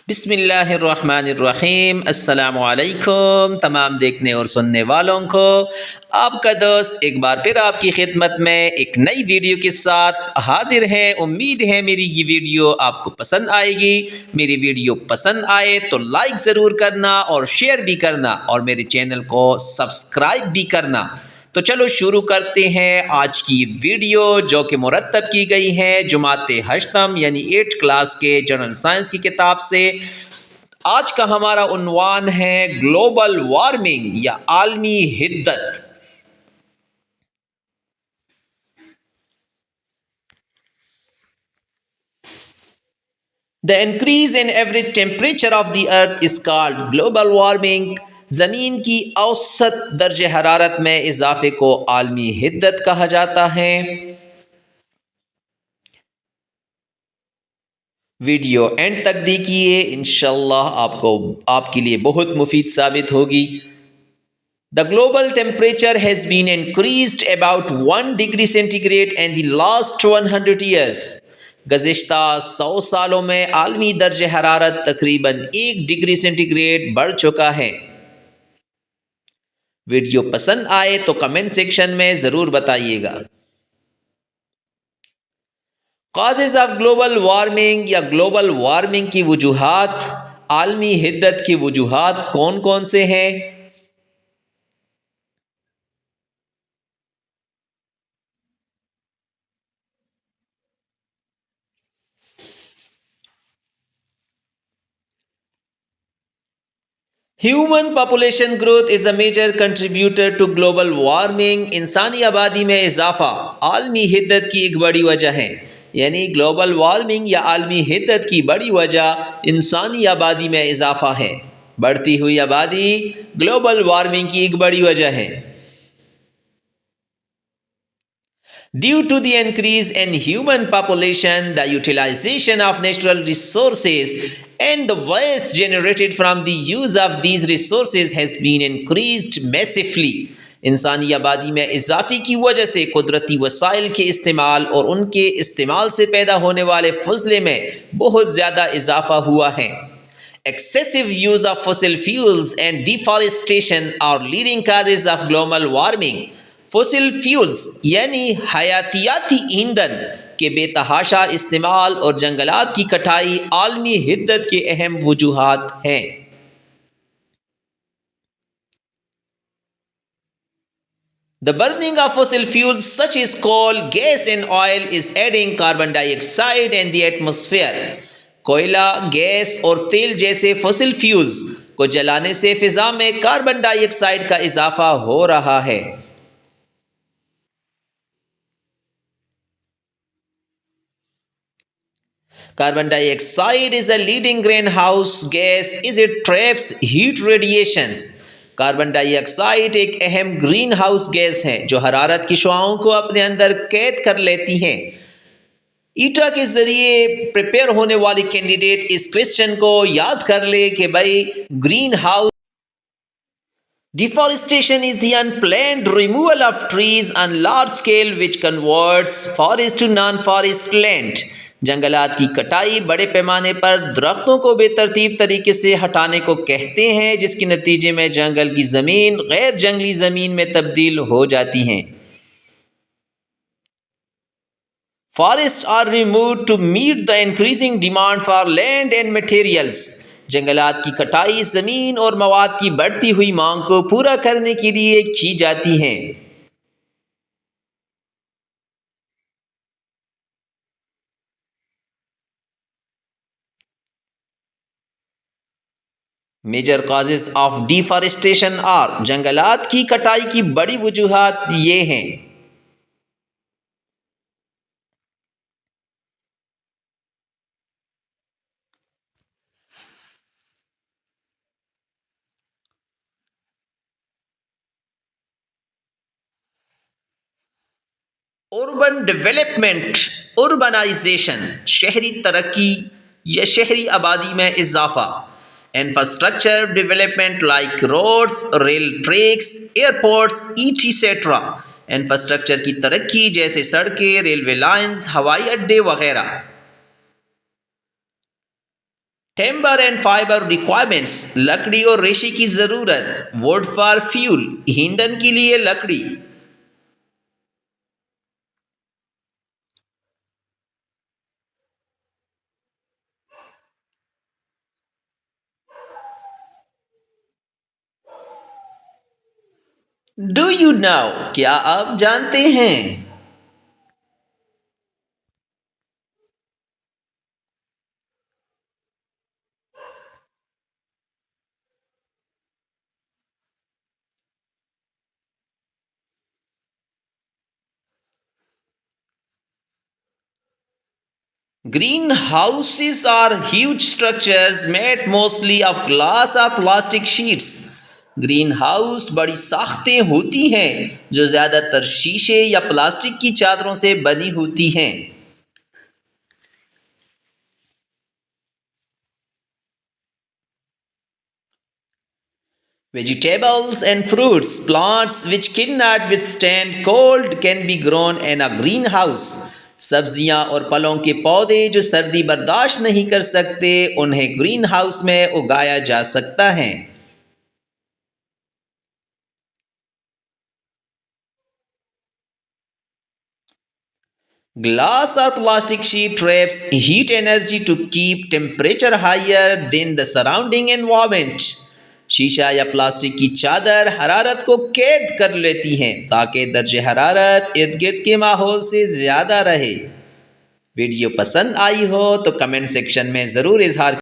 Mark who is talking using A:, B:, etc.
A: بسم اللہ الرحمن الرحیم۔ السلام علیکم تمام دیکھنے اور سننے والوں کو۔ آپ کا دوست ایک بار پھر آپ کی خدمت میں ایک نئی ویڈیو کے ساتھ حاضر ہے۔ امید ہے میری یہ ویڈیو آپ کو پسند آئے گی۔ میری ویڈیو پسند آئے تو لائک ضرور کرنا اور شیئر بھی کرنا اور میرے چینل کو سبسکرائب بھی کرنا۔ تو چلو شروع کرتے ہیں آج کی ویڈیو جو کہ مرتب کی گئی ہے جماعت ہشتم یعنی 8 کلاس کے جنرل سائنس کی کتاب سے۔ آج کا ہمارا عنوان ہے گلوبل وارمنگ یا عالمی حدت۔ The increase in average temperature of the earth is called global warming۔ زمین کی اوسط درجہ حرارت میں اضافے کو عالمی حدت کہا جاتا ہے۔ ویڈیو اینڈ تک دیکھیے، انشاءاللہ آپ کے لیے بہت مفید ثابت ہوگی۔ The global temperature has been increased about 1 degree centigrade in the last 100 years۔ گزشتہ 100 سالوں میں عالمی درجہ حرارت تقریباً 1 ڈگری سینٹی گریڈ بڑھ چکا ہے۔ ویڈیو پسند آئے تو کمنٹ سیکشن میں ضرور بتائیے گا۔ کازز آف گلوبل وارمنگ یا گلوبل وارمنگ کی وجوہات، عالمی حدت کی وجوہات کون کون سے ہیں؟ Human population growth is a major contributor to global warming. انسانی آبادی میں اضافہ عالمی حدت کی ایک بڑی وجہ ہے۔ یعنی گلوبل وارمنگ یا عالمی حدت کی بڑی وجہ انسانی آبادی میں اضافہ ہے۔ بڑھتی ہوئی آبادی گلوبل وارمنگ کی ایک بڑی وجہ ہے۔ Due to the increase in human population, the utilization of natural resources and the waste generated from the use of these resources has been increased massively۔ انسانی آبادی میں اضافے کی وجہ سے قدرتی وسائل کے استعمال اور ان کے استعمال سے پیدا ہونے والے فضلے میں بہت زیادہ اضافہ ہوا ہے۔ Excessive use of fossil fuels and deforestation are leading causes of global warming۔ Fossil fuels یعنی حیاتیاتی ایندھن کے بے تحاشا استعمال اور جنگلات کی کٹائی عالمی حدت کے اہم وجوہات ہیں۔ The burning of fossil fuels such as coal, gas and oil is adding carbon dioxide in the atmosphere۔ کوئلہ، گیس اور تیل جیسے فوسل فیولز کو جلانے سے فضا میں کاربن ڈائی آکسائڈ کا اضافہ ہو رہا ہے۔ Carbon dioxide is a leading greenhouse gas as it traps heat radiations۔ Carbon dye oxide ایک اہم گرین ہاؤس گیس ہے جو حرارت کی شعاؤں کو اپنے اندر قید کر لیتی ہیں۔ ایٹا کے ذریعے پریپیئر ہونے والی کینڈیڈیٹ اس کویسچن کو یاد کر لے کہ بھائی green house Deforestation is the unplanned removal of trees on large scale which converts forest to non-forest land۔ جنگلات کی کٹائی بڑے پیمانے پر درختوں کو بے ترتیب طریقے سے ہٹانے کو کہتے ہیں جس کے نتیجے میں جنگل کی زمین غیر جنگلی زمین میں تبدیل ہو جاتی ہیں۔ Forests are removed to meet the increasing demand for land and materials۔ جنگلات کی کٹائی زمین اور مواد کی بڑھتی ہوئی مانگ کو پورا کرنے کے لیے کی جاتی ہیں۔ Major causes of deforestation are, جنگلات کی کٹائی کی بڑی وجوہات یہ ہیں۔ اربن ڈیولپمنٹ، اربنائزیشن، شہری ترقی یا شہری آبادی میں اضافہ۔ Infrastructure development like roads, rail tracks, airports etcetera. Infrastructure کی ترقی جیسے سڑکیں، ریلوے لائنز، ہوائی اڈے وغیرہ۔ ٹمبر اینڈ فائبر ریکوائرمنٹس، لکڑی اور ریشے کی ضرورت. ووڈ فار فیول، ایندھن کے لیے لکڑی. ڈو یو نو، کیا آپ جانتے ہیں؟ Greenhouses are huge structures made mostly of glass or plastic sheets. Green house بڑی ساختیں ہوتی ہیں جو زیادہ تر شیشے یا پلاسٹک کی چادروں سے بنی ہوتی ہیں. Vegetables and fruits, plants which cannot withstand cold can be grown in a greenhouse. سبزیاں اور پھلوں کے پودے جو سردی برداشت نہیں کر سکتے انہیں گرین ہاؤس میں اگایا جا سکتا ہے. Glass or plastic sheet traps heat energy to keep temperature higher than the surrounding environment. شیشہ یا پلاسٹک کی چادر حرارت کو قید کر لیتی ہیں تاکہ درجہ حرارت ارد گرد کے ماحول سے زیادہ رہے. ویڈیو پسند آئی ہو تو کمنٹ سیکشن میں ضرور اظہار